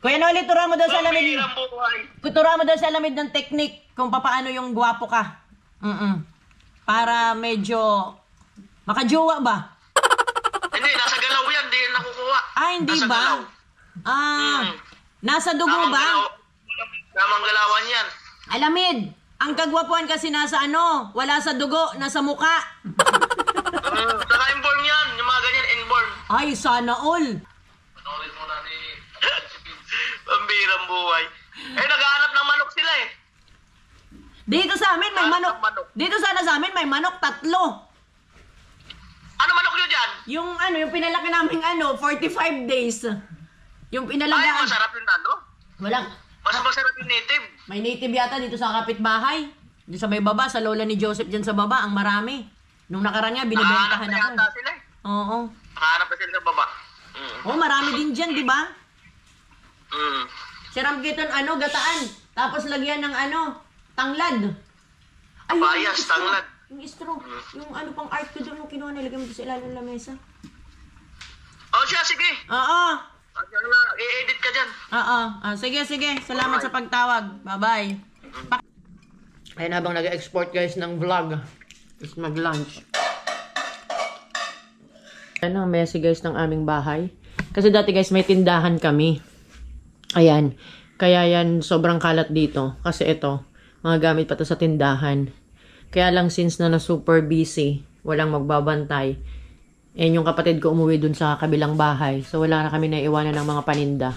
Kuya Noli, turuan mo daw sa lamid. Turuan mo daw sa lamid ng technique kung paano yung gwapo ka. Para medyo makajowa ba? Hindi, nasa galaw yan, hindi nakukuha. Hindi nasa ba? Galaw. Nasa dugo ba? Tamang galawan yan. Alamid, ang kagwapuan kasi nasa wala sa dugo, nasa muka. Saka inborn yan, yung mga ganyan, inborn. Ay, sana all. Panoorin mo na ni Pambirang buhay. Naghahanap ng manok sila eh. Dito sa amin may manok. Dito sana sa amin may manok 3. Ano manok nyo dyan? Yung pinalaki naming 45 days. Yung pinalagaan. Ay, masarap yung Walang. Mas masarap yung native. May native yata dito sa kapitbahay. Dito sa may baba, sa lola ni Joseph dyan sa baba, ang marami. Nung nakaraan niya, binibentahan ako. Nakahanap na yata sila eh. Oo. Nakahanap na sila sa baba. Marami din dyan, di ba? Siram kiton gataan. Tapos lagyan ng tanglad. Ay, bayas, tanglad. Yung straw. Yung pang art ko doon, kinuha nilagyan mo sa ilalim ng lamesa. Siya, sige. Oo. I-edit ka dyan. Sige. Salamat sa pagtawag. Bye-bye. Ayun, habang nag-export guys ng vlog. Tapos mag-lunch. Ayan ang messy guys ng aming bahay. Kasi dati guys may tindahan kami. Ayan. Kaya yan sobrang kalat dito. Kasi ito, mga gamit pa to sa tindahan. Kaya lang since na super busy, walang magbabantay. And yung kapatid ko umuwi dun sa kabilang bahay. So wala na kami naiiwanan ng mga paninda.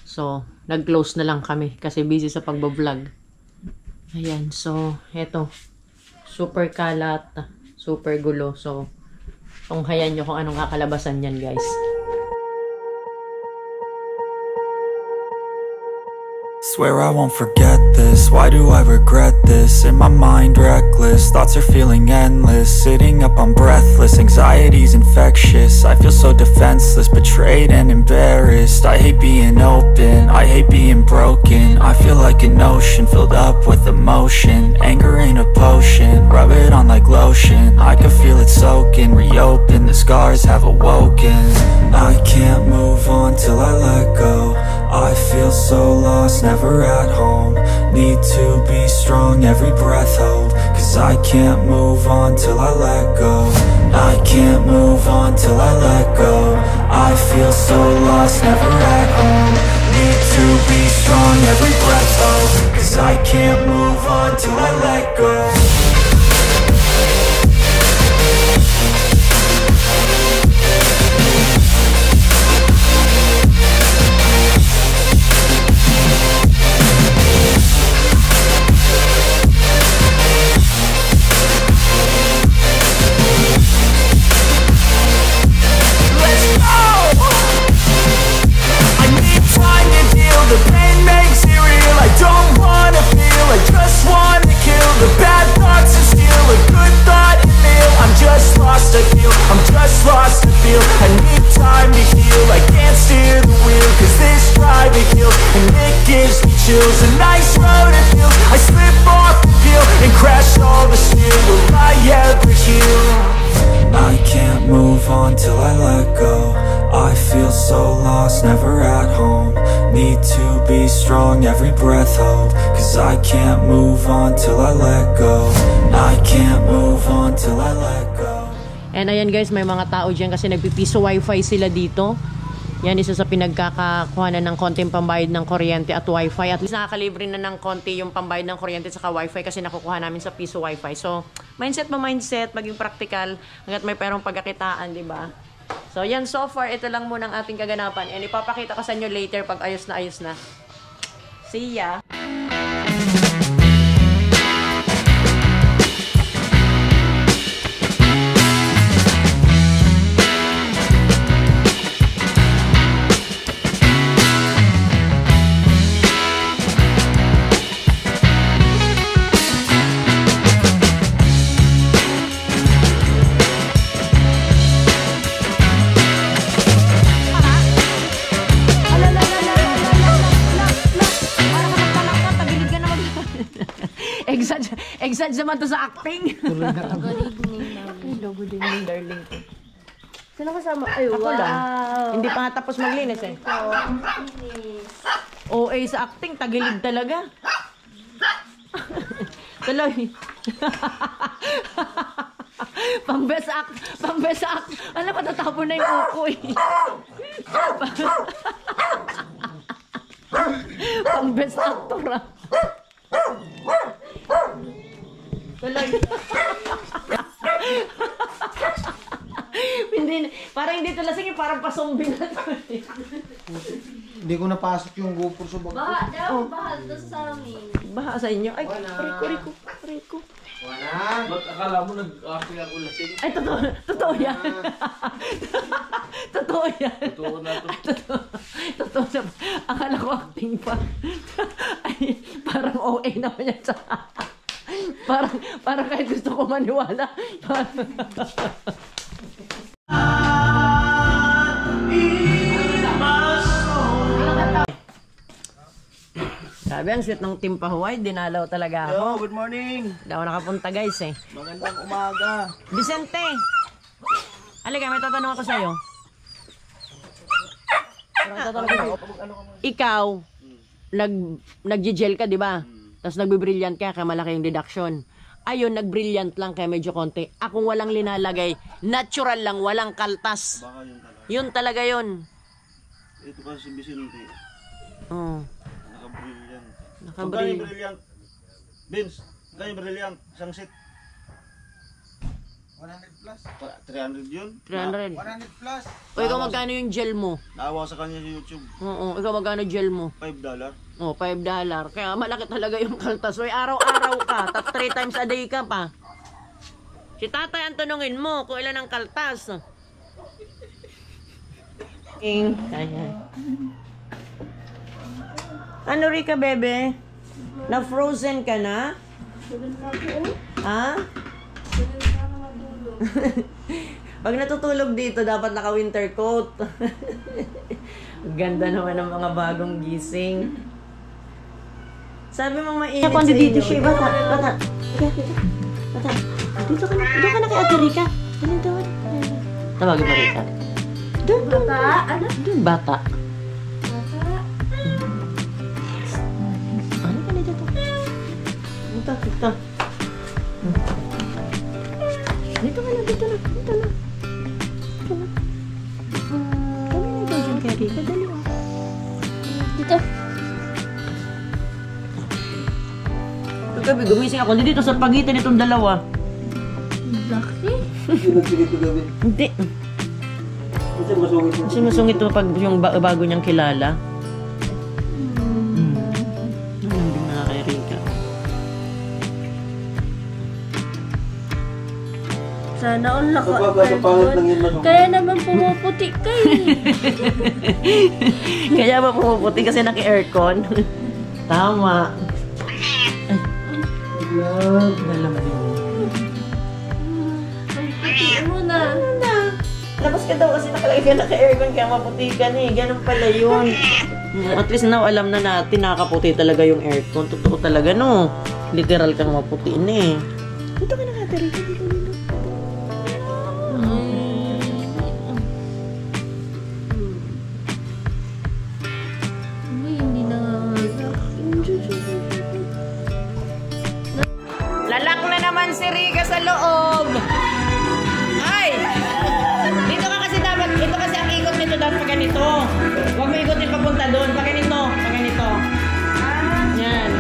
So nag-close na lang kami kasi busy sa pagbablog. Ayan. So eto. Super kalat. Super gulo. So tunghayan nyo kung anong kakalabasan yan guys. Swear I won't forget this, why do I regret this? In my mind reckless, thoughts are feeling endless. Sitting up I'm breathless, anxiety's infectious. I feel so defenseless, betrayed and embarrassed. I hate being open, I hate being broken. I feel like an ocean filled up with emotion. Anger ain't a potion, rub it on like lotion. I can feel it soaking, reopen, the scars have awoken. I can't move on till I let go. I feel so lost, never at home. Need to be strong, every breath hold. Cause I can't move on till I let go. I can't move on till I let go. I feel so lost, never at home. Need to be strong, every breath hold. Cause I can't move on till I let go. A nice road it feels. I slip off the peel and crash all the steel. Will I ever heal? I can't move on till I let go. I feel so lost, never at home. Need to be strong, every breath hold. Cause I can't move on till I let go. I can't move on till I let go. And ayan guys, may mga tao dyan kasi nagpipiso wifi sila dito. Yan, isa sa pinagkakakuhanan ng konting pambayad ng kuryente at wifi. At least nakakalibre na ng konti yung pambayad ng kuryente at saka wifi kasi nakukuha namin sa piso wifi. So, mindset, maging practical hanggat may perong pagkakitaan, di ba? So, yan, so far, ito lang muna ang ating kaganapan. And ipapakita ko sa inyo later pag ayos na. See ya! Exact naman to sa acting. Good evening, darling. Hello, good evening, darling. Sino kasama? Ay, Ako wow. lang. Hindi pa nga tapos maglinis eh. OA sa acting, tagilid talaga. Tuloy. Pang-best act. Alam, matatapon na yung uko eh. Pang-best actor ah. Tuloy. Hindi, parang hindi ito lasing, parang pasombing na ito. Hindi ko napasok yung GoPro sa bag. Baha daw, baha daw sa amin. Baha sa inyo. Ay, Rico. Wala. Ba't akala mo nag-akoy ako lasing? Ay, totoo yan. Totoo yan. Totoo na to. Totoo na. Akala ko acting pa. Ay, parang OA naman yan sa... Parang kahit gusto ko maniwala. Sabi, ang sweet ng Team Pahuway, dinalaw talaga ako. Hello, good morning. Hindi ako nakapunta guys eh. Magandang umaga. Vicente! Halika, may tatanong ako sa'yo. Ikaw, nag-gel ka, di ba? Tapos nagbe-brilliant ka, kaya malaki yung deduction. Ayun, nag-brilliant lang, kaya medyo konti. Akong walang linalagay, natural lang, walang kaltas. Baka yun talaga. Yun talaga yun. Ito kasi si Vicente. Oh, Naka-brilliant. naka-brilliant. Brilliant. Vince, kaya brilliant. Isang set. 100 plus. 300 yun. 300. 100 plus. O, ikaw magkano yung gel mo? Naawa sa kanya sa YouTube. Oo, ikaw magkano gel mo? $5. Oh, $5. Kaya malaki talaga yung kaltas. Uy, araw-araw ka. 3 times a day ka pa. Si tatay ang tanungin mo kung ilan ang kaltas. King. Ayan. Ano, Rika, bebe? Na-frozen ka na? Ha? Pag natutulog dito, dapat naka-winter coat. Ganda naman ng mga bagong gising. Sabi mo mainit sa inyo. Dito siya, bata. Dito ka na kay Ate Rika. Dito. Tawagin mo Rika. Doon. Bata? Ano? Doon, bata. Ano ka na dito? Dito. Dito ka na. Kami na ito dyan kay Rika. Dali mo. Dito. Gabi, gumising ako. Dito sa pagitan itong dalawa. Laki. Hindi. Kasi masungit to pag yung bago niyang kilala. Hindi na kay Rika. Sana all kaya naman pumuputi kayo. Kaya ba pumuputi kasi naki-aircon? Tama. Alam mo. Puti mo na. Labas ka daw kasi nakalagay ka naka-aircon kaya maputi ka na eh. Ganun pala yun. At least now alam na natin nakaputi talaga yung aircon. Totoo talaga no. Literal kang maputi na eh. Dito ka nakatari ka dito. Hindi na. Lalak na naman si Rika sa loob. Ay! Dito ka kasi dapat, ito kasi ang ikot nito dapat pag ganito. Huwag mo ikotin papunta doon. Pag ganito. Yan.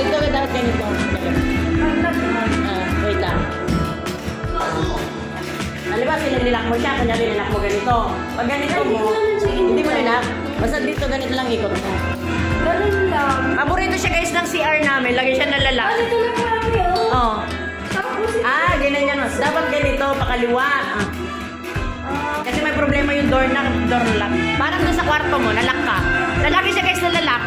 Dito ka dapat ganito. Wait lang. Alam ba, sinililak mo siya, kanya nililak mo ganito. Pag ganito mo, hindi mo nilak. Basta dito ganito lang ikot mo. Ganun lang. Paborito siya guys ng CR namin. Lagi siya nalalak. Dito lang kami, oh. Oh. Tapos, Ganyan yan. Dapat ganito, pakaliwa. Kasi may problema yung door lock. Parang doon sa kwarto mo, nalock ka. Lalaki siya guys na lalak.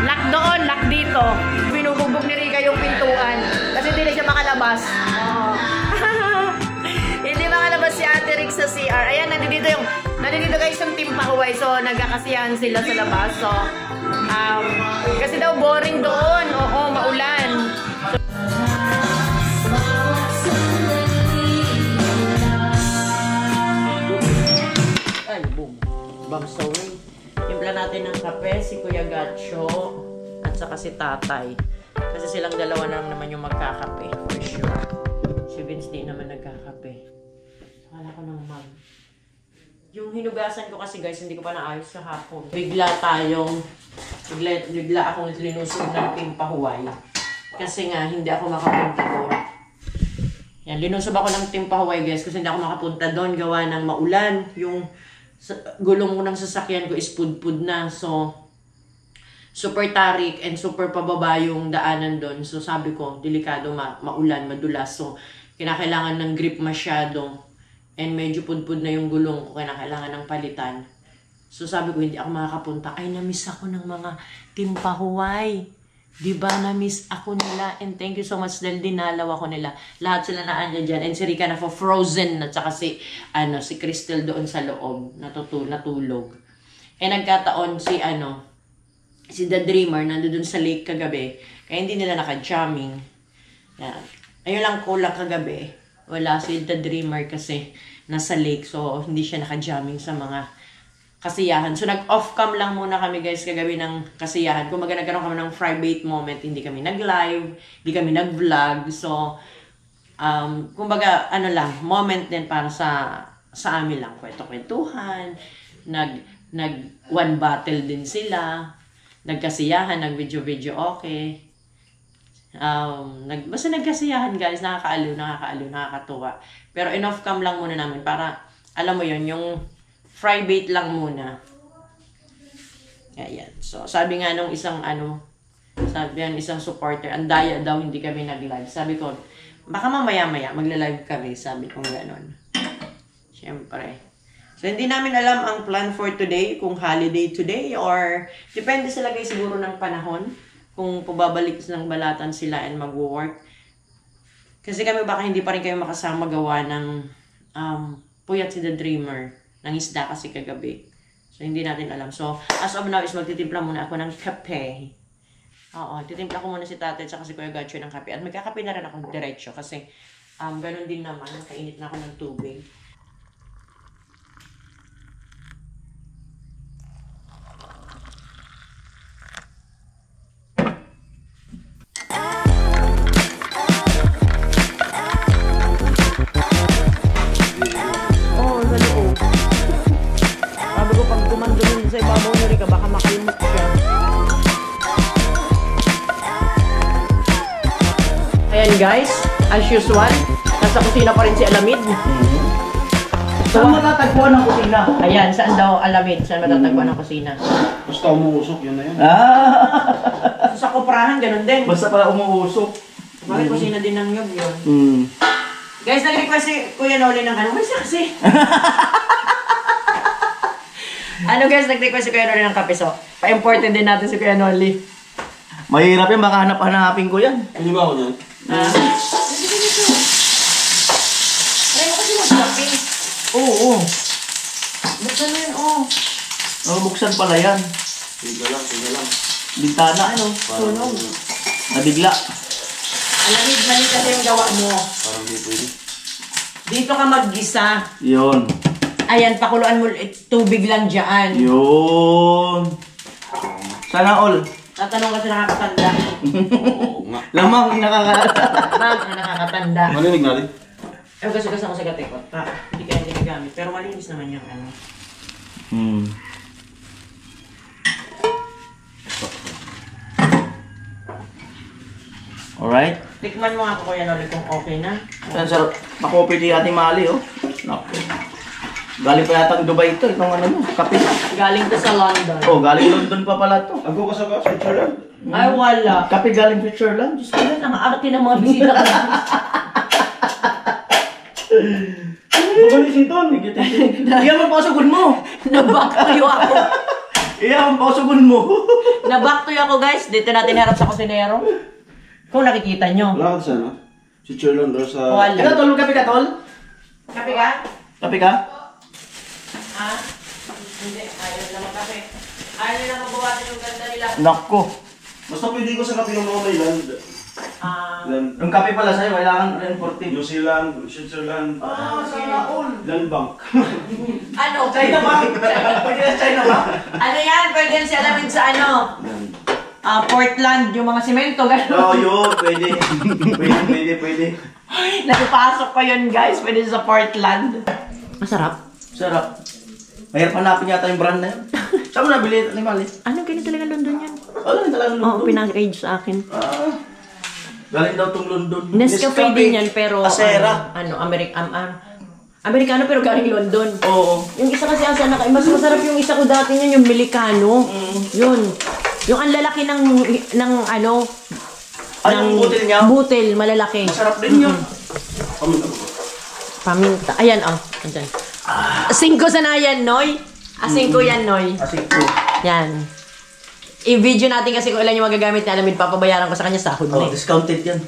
Lock doon, lock dito. Binubugbog ni Rika yung pintuan. Kasi hindi na siya makalabas. Hindi makalabas si Ate Rick sa CR. Ayan, nandito guys yung Team Pahuway. So, nagkakasiyahan sila sa labas. So, kasi daw boring doon. Oo, maulan. Bam sewing. Timpla natin ng kape, si Kuya Gacho at saka si Tatay. Kasi silang dalawa lang naman yung magkakape, for sure. Si Vince di naman nagkakape. Wala ko ng mug. Yung hinugasan ko kasi guys, hindi ko pa naayos sa hapon. Bigla akong linusog ng timpahuway. Kasi nga, hindi ako makapunta doon. Yan, linusog ako ng timpahuway guys kasi hindi ako makapunta doon. Gawa ng maulan. Yung gulong ko ng sasakyan ko is pudpud na. So, super tarik and super pababa yung daanan doon. So, sabi ko, delikado maulan, madulas. So, kinakailangan ng grip masyado. And medyo pudpud na yung gulong ko, kinakailangan ng palitan. So sabi ko, hindi ako makakapunta. Ay, na-miss ako ng mga timpahuway. Diba, na-miss ako nila. And thank you so much dahil dinalaw ako nila. Lahat sila na andyan dyan. And si Rika na frozen. At saka si Crystal doon sa loob. Natulog. And nagkataon si The Dreamer nandun sa lake kagabi. Kaya hindi nila naka-jamming. Yan. Ayun lang kulang kagabi. Wala si The Dreamer kasi nasa lake. So, hindi siya naka-jamming sa mga kasiyahan. So, nag-off cam lang muna kami guys kagabi ng kasiyahan. Kung nagkaroon kami ng private moment, hindi kami nag-live, hindi kami nag-vlog. So, kumbaga, moment din para sa amin lang. Kwento-kwentuhan, nag-one battle din sila, nagkasiyahan, nag-video-video okay. Basta nagkasiyahan guys, nakakaaliw, nakakatuwa. Pero in-off cam lang muna namin para, alam mo yun, yung private lang muna. Ayan. So, sabi nga nung isang isang supporter, ang daya daw hindi kami nag-live. Sabi ko, baka mamaya-maya magla-live kami, sabi ko gano'n. Siyempre. So, hindi namin alam ang plan for today, kung holiday today, or depende sila guys siguro ng panahon. Kung babalik ng balatan sila and mag-work. Kasi kami baka hindi pa rin kayo makasama gawa ng puyat si The Dreamer. Ng isda kasi kagabi. So, hindi natin alam. So, as of now is magtitimpla muna ako ng kape. Oo, titimpla ko muna si Tatay at si Kuya Gacho ng kape. At magkakape na rin ako diretso kasi ganun din naman. Kainit na ako ng tubig. Ayan guys, as usual, nasa kusina pa rin si Alamid. So, Saan matatagpuan ang kusina? Ayan, saan daw Alamid? Saan matatagpuan ang kusina? Basta umuusok, yun na yun. So, sa kuprahan, ganun din. Basta pala umuusok. Bakit kusina din ng nyog yun? Guys, nag-request si Kuya Noli ng ano? Where's kasi? Guys, nag-request si Kuya Noli ng kape. So, pa-important din natin si Kuya Noli. Mahirap yan, baka hanap-hanapin ko yan. Hindi ba ako yan? Try mo kasi mag-kape. Oo. Buksan mo yun, oh. Buksan pala yan. Sige lang. Bintana, Sunog. Nabigla. Alamid, mali kasi yung gawa mo. Parang di pwede. Dito ka mag-gisa. Yun. Ayan, pakuluan mo tubig lang dyan. Yun. Sana all. Tatanong kasi nakakatanda. Oo nga. Lamang nakakatanda. Bag na nakakatanda. Marinig natin. Kasi ako sa gatikot. Hindi kaya ginagamit. Pero malinis naman yung ano. Alright. Tikman mo nga ako Kuya Noli kung okay na. Yan sir, makopi ni Ate Mali, oh. Naku. Galing pa yata ang Dubai ito, itong kape. Galing to sa London. Oh, galing London pa pala to. Ako ka sa Switzerland. Ay, wala. Kape galing Switzerland. Diyos ko yan. Ang arte ng mga bisita ko. Bukalis ito. Iyan ang pausugon mo. Nabaktoyo ako. Iyan ang pausugon mo. Nabaktoyo ako guys. Dito natin harap sa kusinero. Kung nakikita nyo. Wala ka sana? Switzerland daw sa... Wala. Ikaw, tol, kape ka, tol? Kape ka? Kape ka? Ha? Hindi. Ayaw nila magkape. Ayaw nila mabuhatin yung ganda nila. Nako. Basta pwede ko sa kape ng mga Thailand. Yung kape pala sa'yo, kailangan 140. New Zealand, Switzerland, Sana all. Land Bank. Ano? China ba? Pwede na China ba? Ano yan? Pwede yan siya alamin sa ano? Portland, yung mga simento, gano'n. Oo, yun. Pwede. Pwede. Napipasok ko yun, guys. Pwede sa Portland. Masarap. Sarap. Mahirap hanapin yata yung brand na yun. Saan mo nabili ni Mali? Ano, ganyan talaga London yan? Ano yung talagang Oo, London? pinag-age sa akin. Galing daw tong London. Nescafe din yan, pero... Acera. Amerikano, pero galing London. Oo. Yung isa kasi asa mas masarap yung isa ko dati niyan, yung Milicano. Yun. Yung ang lalaki ng ano... Yung butil niya? Butil, malalaki. Masarap din yun. Paminta. Ayan, oh. Andyan. 5 sana yan, Noy. 5 yan, Noy. Asiko. Yan. I-video natin kasi kung ilan yung magagamit na alamin, papabayaran ko sa kanya sahod na Oh, eh. discounted yan.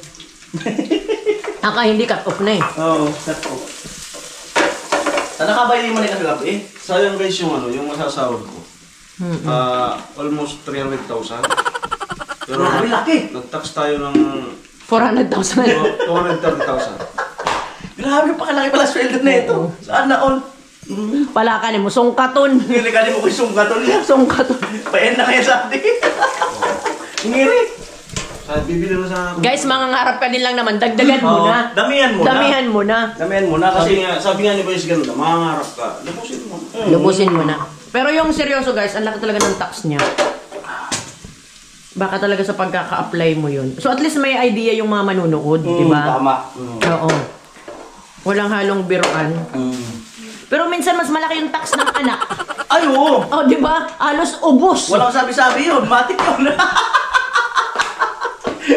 Hindi cut off na eh. Oo, set off. Saan nakabayli mo na kagabi? Sayang guys yung ano, yung masasahod ko. Almost 300,000. Pero Grabe, laki. nag-tax tayo ng 400,000. 230,000. Grabe, pakalaki pala sweldo na ito. Saan na all? Palakan mo, sungkaton. Nilikali mo ko yung sungkaton niya. Sungkaton. Payan na kaya sa atin. Ngiri. Bibili na sana ako. Guys, mangangarap ka din lang naman. Dagdagan mo na. Damihan mo na. Damihan mo na. Damihan mo na kasi... Sabi nga ni Boys ganun, mangarap ka. Lubusin mo. Lubusin mo na. Pero yung seryoso guys, ang laki talaga ng tax niya. Baka talaga sa pagkaka-apply mo yun. So at least may idea yung mga manunood, di ba? Tama. Oo. Walang halong biruan. Pero minsan mas malaki yung tax ng anak. Ay, oo. Oh, di ba? Halos ubos. Walang sabi-sabi yun. Matik yun.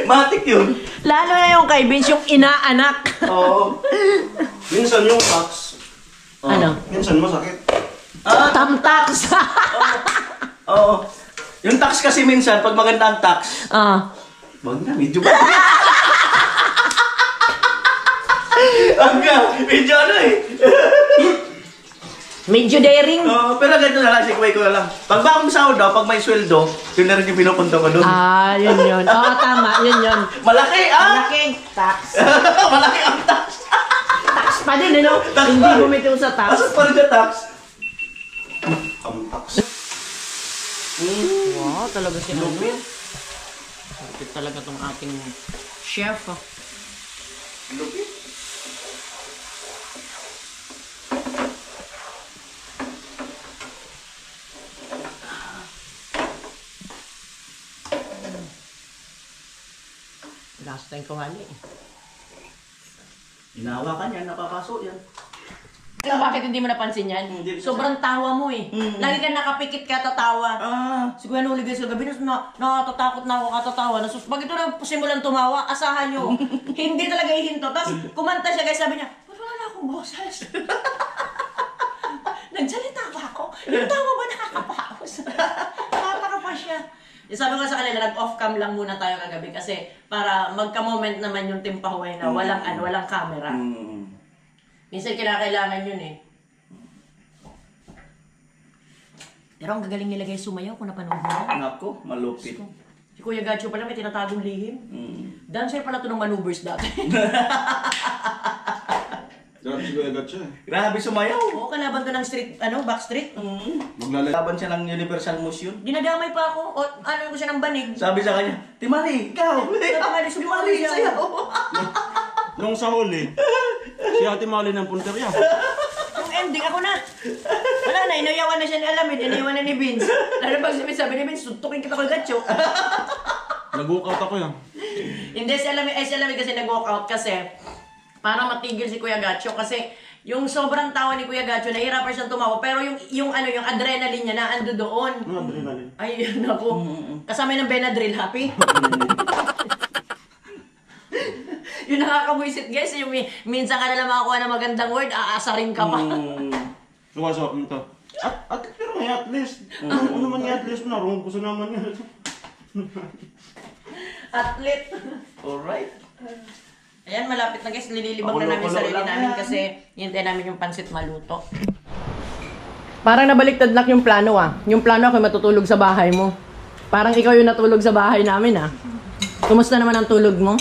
Matik yun. Lalo na yung kay Vince, yung inaanak. Oo. Minsan yung tax, Ano? minsan masakit. Tam-tax. Oo. Yung tax kasi minsan, pag maganda ang tax, wag na, medyo ba? Medyo ano eh. Medyo daring. Pero ganito na lang, sikway ko na lang. Pag bagong sahod daw, pag may sweldo, yun na rin yung pinupunta ko doon. Yun. Oo, tama. Yun. Malaki, Malaki. Tax. Malaki ang tax. Tax pa din, ano? Tax Hindi pa rin. bumitiw sa tax. Asas pa rin sa tax. Ang tax. Wow, talaga si ano. Lupit talaga tong ating chef. Lupit. Last time ko hali. Inawa ka niya, napapasok yan. Bakit hindi mo napansin yan? Hindi. Sobrang tawa mo eh. Lagi ka nakapikit ka tatawa. Si Kuya Noli guys, gabi nakatatakot na ako katatawa. Pag ito na simulan tumawa, asahan nyo. Hindi talaga ihinto. Tapos kumanta siya guys, sabi niya, wala na akong boses. Nagsalita ba ako? Yung tawa ba nakakapaos? Nakataka pa siya. Sabi ko sa kanila, nag-off cam lang muna tayo kagabi kasi para magka-moment naman yung Team Pahuway na walang camera. Minsan kailangan yun eh. Pero ang gagaling nila guys sumayaw kung napanood mo. Nako, malupit. Si Kuya Gacho pala may tinatagong lihim. Dancer pala to ng maneuvers dati. Grabe si Kuya Gatcha eh. Grabe sumayaw. Oo, kalaban to ng street, backstreet. Laban siya ng Universal Motion. Dinadamay pa ako. O, ano ko siya ng banig. Sabi sa kanya, Timali, ikaw! Timali, Timali, sayaw! Nung sa huli, si Ate Mali ng punterya. Yung ending, ako na. Wala na, inayawan na siya ni Alamin, inayawan na ni Vince. Lalo pag sabi ni Vince, tutukin kita ko Gacho. Nag-walkout ako yan. Hindi, si Alamin kasi nag-walk out kasi para matigil si Kuya Gacho kasi yung sobrang tawa ni Kuya Gacho, nahirapan siyang tumawa pero yung adrenaline niya na ando doon. Ano adrenaline? Ay, yun ako. Kasama ng Benadryl, happy? Yung nakakabuisit guys, yung minsan ka nalang makakuha ng magandang word, aasarin ka pa. Suwaso, ito. Pero may at least. Ano naman yung at least na, rong ko sa naman yun. Athlete. Alright. Ayan, malapit na guys. Lililibang na namin Kulo-kulo sarili lang namin yan. kasi hintayin namin yung pansit maluto. Parang nabaliktad lang yung plano Yung plano ako matutulog sa bahay mo. Parang ikaw yung natulog sa bahay namin Kumusta naman ang tulog mo?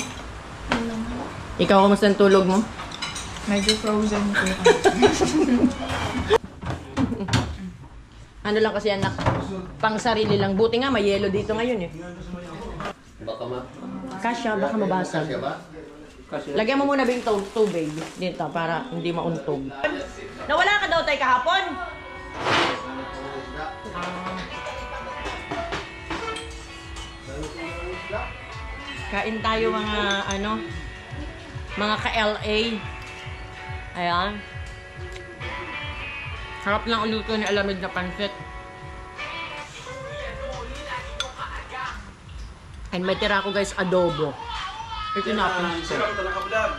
Ikaw, kumusta ang tulog mo? Medyo frozen po. Ano lang kasi anak, pang sarili lang. Buti nga, may yelo dito ngayon eh. Baka Kasya, baka mabasag. Lagyan mo muna ba yung tubig dito para hindi mauntog. Nawala ka daw tayo kahapon? Kain tayo mga ano, mga ka-LA. Ayan. Harap lang ang luto ni Alamid na pansit. And may tira ako guys, adobo. Ito natin. Sarap ito naka-vlog.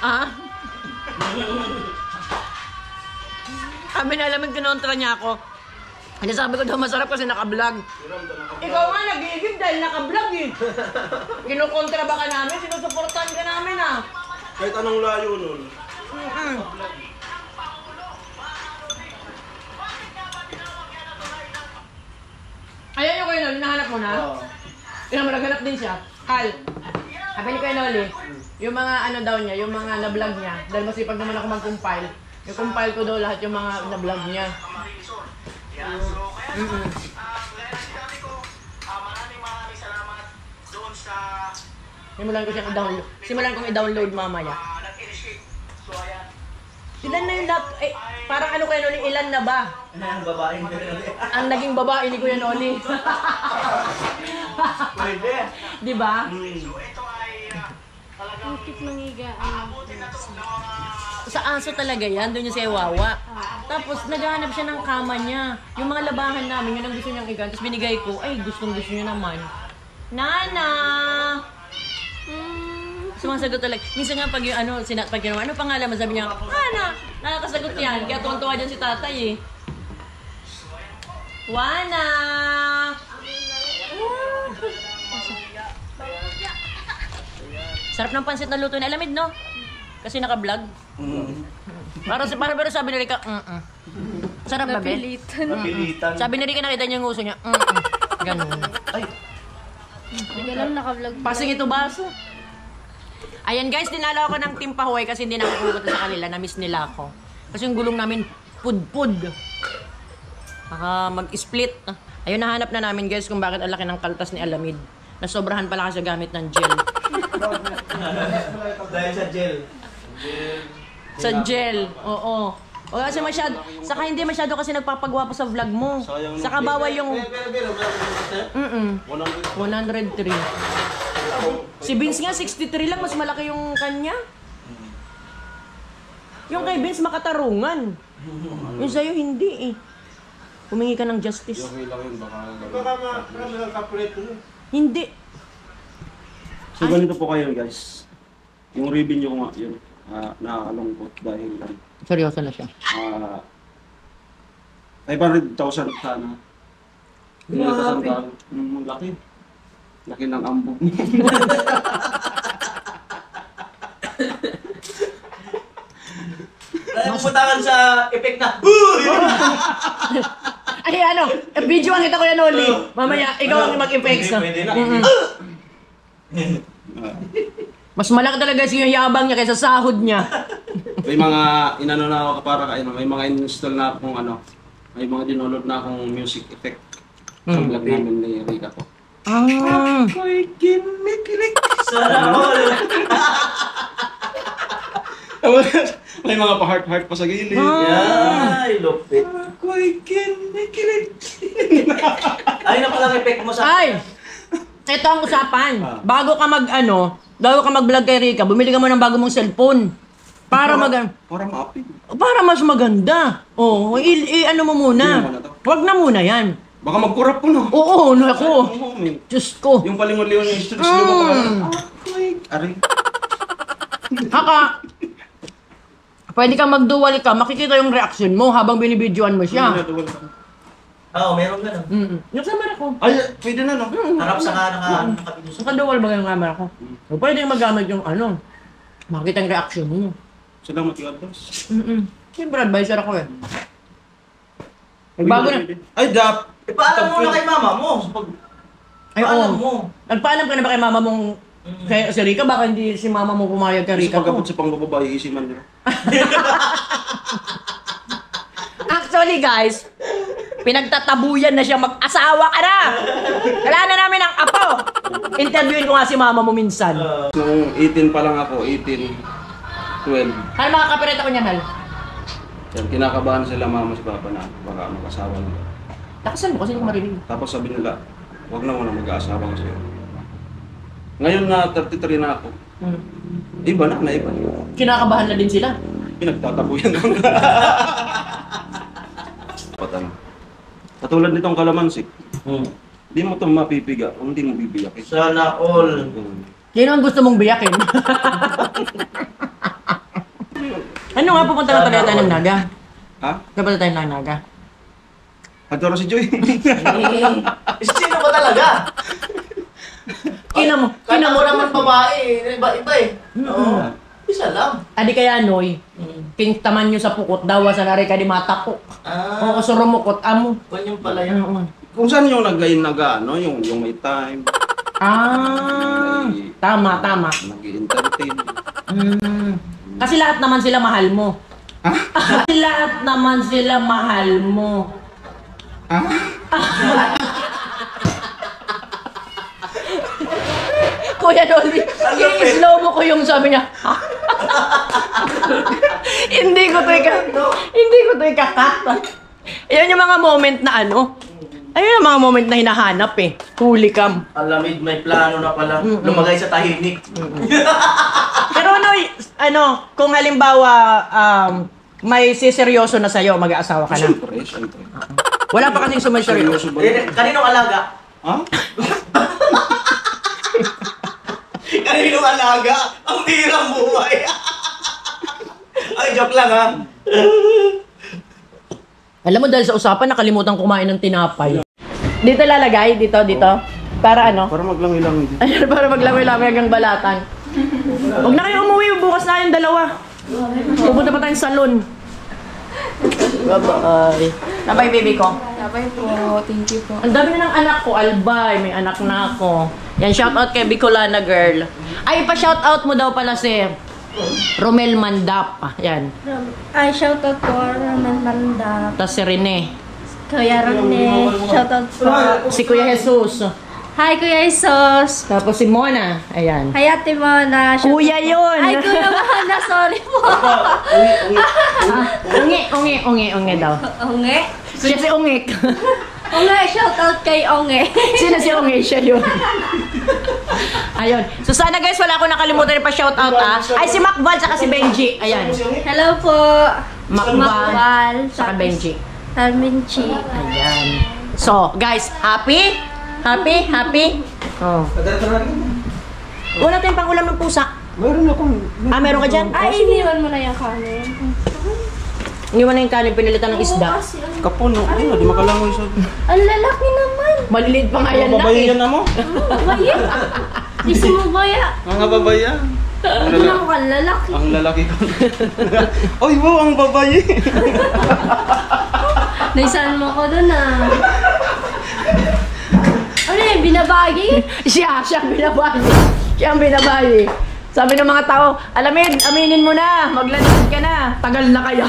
Ah? Sabi na Alamid, kinontra niya ako. Hindi sabi ko daw masarap kasi naka-vlog. Ikaw nga nag-iigib dahil naka-vlog eh. Kinukontra ba ka namin? Sinusuportan ka namin ah. Kahit anong layo nun. Ayan yung Kuya Noli, nahanap mo na? Tingnan mo, naghanap din siya. Kal, sabi ni Kuya Noli, yung mga ano daw niya, yung mga na-vlog niya, dahil masipag naman ako mag-compile, yung compile ko daw lahat yung mga na-vlog niya. Maraming salamat doon sa Simulan ko siyang i-download. Simulan kong i-download mamaya. nag-initiate. So ayan. Ilan na yung eh, parang ano Kuya Noli, ilan na ba? Ang babaeng Ang naging babae ni Kuya Noli. Pwede. Di ba? So ito ay talagang Bakit mangiga? abutin na to ng mga Sa aso talaga yan, doon yung si Wawa. Tapos naghahanap siya ng kama niya. Yung mga labahan namin, yun ang gusto niyang igan. Tapos binigay ko, ay gustong gusto niya naman. Nana! Sumasagot talaga. Minsan nga pag yung ano, pag ginawa, ano pangalan mo? Sabi niya, Nana! Nakakasagot yan. Kaya tuwan-tuwa dyan si tatay eh. Wana! Sarap ng pansit na luto ni Alamid, no? Kasi naka-vlog. Para pero sabi ni Rika, Sarap ba, Ben? Napilitan. Sabi ni Rika, nakita niya yung uso niya, Ganun. Ay, Hindi lang naka-vlog. Pasing ito baso. Ayan guys, dinala ako ng Team Pahuay kasi hindi na ako pumunta sa kanila. Na-miss nila ako. Kasi yung gulong namin, pud-pud. Baka mag-split. Ayun, nahanap na namin guys kung bakit ang laki ng kaltas ni Alamid. Nasobrahan pala kasi gamit ng gel. dahil sa gel. Sa gel, oo. O kasi masyado, saka hindi masyado kasi nagpapagwapo sa vlog mo. Saka bawal yung... 103. Si Vince nga, 63 lang. Mas malaki yung kanya. Yung kay Vince, makatarungan. Yung sa'yo, hindi eh. Humingi ka ng justice. Hindi. So ganito po kayo guys. Yung revenue ko nga yun. Nakakalungkot dahil Seryoso na siya. 500,000 sana. Laki. Laki ng ambog. Pumunta sa effect na. Ay ano, video ang kita Kuya Noli. Mamaya, ikaw ang mag-effects. Pwede na. Mas malaki talaga yung yabang niya kaysa sahod niya. May mga inano na ako para kayo, may mga install na akong ano, may mga download na akong music effect. Sa vlog namin ni Rika po. Ako'y kinikilig sa may mga pa-heart-heart pa sa gilid. Ay, lupit. Ako'y kinikilig. Ay, na palang effect mo sa... Ay! Ito ang usapan. Bago ka mag-vlog kay Rika, bumili ka mo ng bago mong cellphone. Para Para ma-update. para mas maganda. Oh, ano mo muna. Hindi mo na to. Wag na muna yan. Baka mag-corrupt po no. Oo, naku. Diyos ko. Yung palingon-lingon yung stress mo pa. Ako'y... Aray. Haka. Pwede kang mag-dual ka, makikita yung reaction mo habang binibidyoan mo siya. Oo, meron ganun. Yung camera ko. Ay, pwede na no? Harap sa nakapinuso. Naka-dual ba yung camera ko? So, pwede yung magamit yung ano, makikita yung reaction mo. Salamat yung advice. Siyempre, advisor ako eh. Bago na. Ay, Ipaalam mo na kay mama mo. Ay, Paalam oo. mo. Nagpaalam ka na ba kay mama mong Kaya si Rika, baka hindi si mama mo pumayag kay Kasi Rika pagkapot ko. sa pangbababae, isiman nila. Actually guys, pinagtatabuyan na siya mag-asawa ka na! Kailangan na namin ang apo! Interviewin ko nga si mama mo minsan. Nung 18 pa lang ako, 18, 12. Hal, makakapirita ko niyan, Hal. Yan, kinakabahan sila mama si papa na baka mag-asawa nila. Lakasan mo kasi hindi ko marinig. Tapos sabi nila, huwag na muna mag-aasawa kasi. Ngayon na 33 na ako, iba na, naiba na. Kinakabahan na din sila. Pinagtatabuyan lang. Patan. Katulad nitong kalamansi, hindi mo ito mapipiga kung hindi mo bibiyakin. Sana all. Sino ang gusto mong biyakin? Ano nga, pupunta na talaga tayo ng Naga? Ha? Pupunta tayo ng Naga? Adoro si Joy. Sino ba talaga? Kina mo naman babae, iba-iba eh. Oo. Isa lang. Adi kaya Noy, pintaman nyo sa pukot daw, sa nari ka di matako. Oo, so rumukot, amo. Ganyan pala yun. Kung saan yung nag-ano, yung may time, Tama. nag-entertain. Kasi lahat naman sila mahal mo. Kasi lahat naman sila mahal mo. Kuya Dolby, i-slow mo ko yung sabi niya. Hindi ko to ikakat. Yan yung mga moment na ano. Ayun yung mga moment na hinahanap eh. Huli cam. Alamid, may plano na pala. Lumagay sa tahimik. Pero kung halimbawa may siseryoso na sa'yo, mag-aasawa ka na. Siyempre. Wala pa kasing sumaseryoso. Seryoso ba? Kaninong alaga? Ha? Kaninong alaga? Ang hirang buhay. Ay, joke lang ha. Alam mo, dahil sa usapan, nakalimutan kumain ng tinapay. Dito lalagay, dito. Para ano? Para maglangi-langi. Ayun, para maglangoy-langoy hanggang balatan. Huwag na kayo umuwi, bukas na yung dalawa. Pupunta pa tayong salon. Bye-bye. Bye-bye, baby ko. Bye po. Thank you po. Ang dami na ng anak ko, Albay. May anak na ako. Yan, shoutout kay Bicolana Girl. Ay, pa-shoutout mo daw pala si Romel Mandap. Yan. Ay, shoutout po, Ramel Mandap. Tapos si Rene. Kuya Rene, shoutout po. Si Kuya Jesus. Hi, Kuya Isos. Tapos si Mona. Ayan. Hi, Ate Mona. Kuya yun! Ay, Kuya Mona, sorry po. Ungi daw. Onge? Siya si Ungik. Onge, shoutout kay Onge. Sino si Ungi? Siya yun. Ayun. So sana guys, wala akong nakalimutan pa shoutout Ay, si Macval saka si Benji. Ayan. Hello po. Macval saka Benji. Talminchi. Ayan. So, guys, happy? Happy? Oh. Wala tayong pangulam ng pusa. Meron akong... Meron ka dyan? Ay, iniwan mo na yung kanin. Iniwan na yung kanin, pinalitan ng isda. Kapuno. Ayun, di makalangoy sa... Ang lalaki naman. Maliliit pa nga yan lang Babae eh. yan na mo. Baya. Di sumubaya. Mga babae. Ano na mukhang lalaki. Ang lalaki ko. Oy, wow, ang babae. Naisan mo ko dun ah. Ano yun, binabagi? Siya ang binabayi. Sabi ng mga tao, aminin mo na, maglalakad ka na. Tagal na kaya.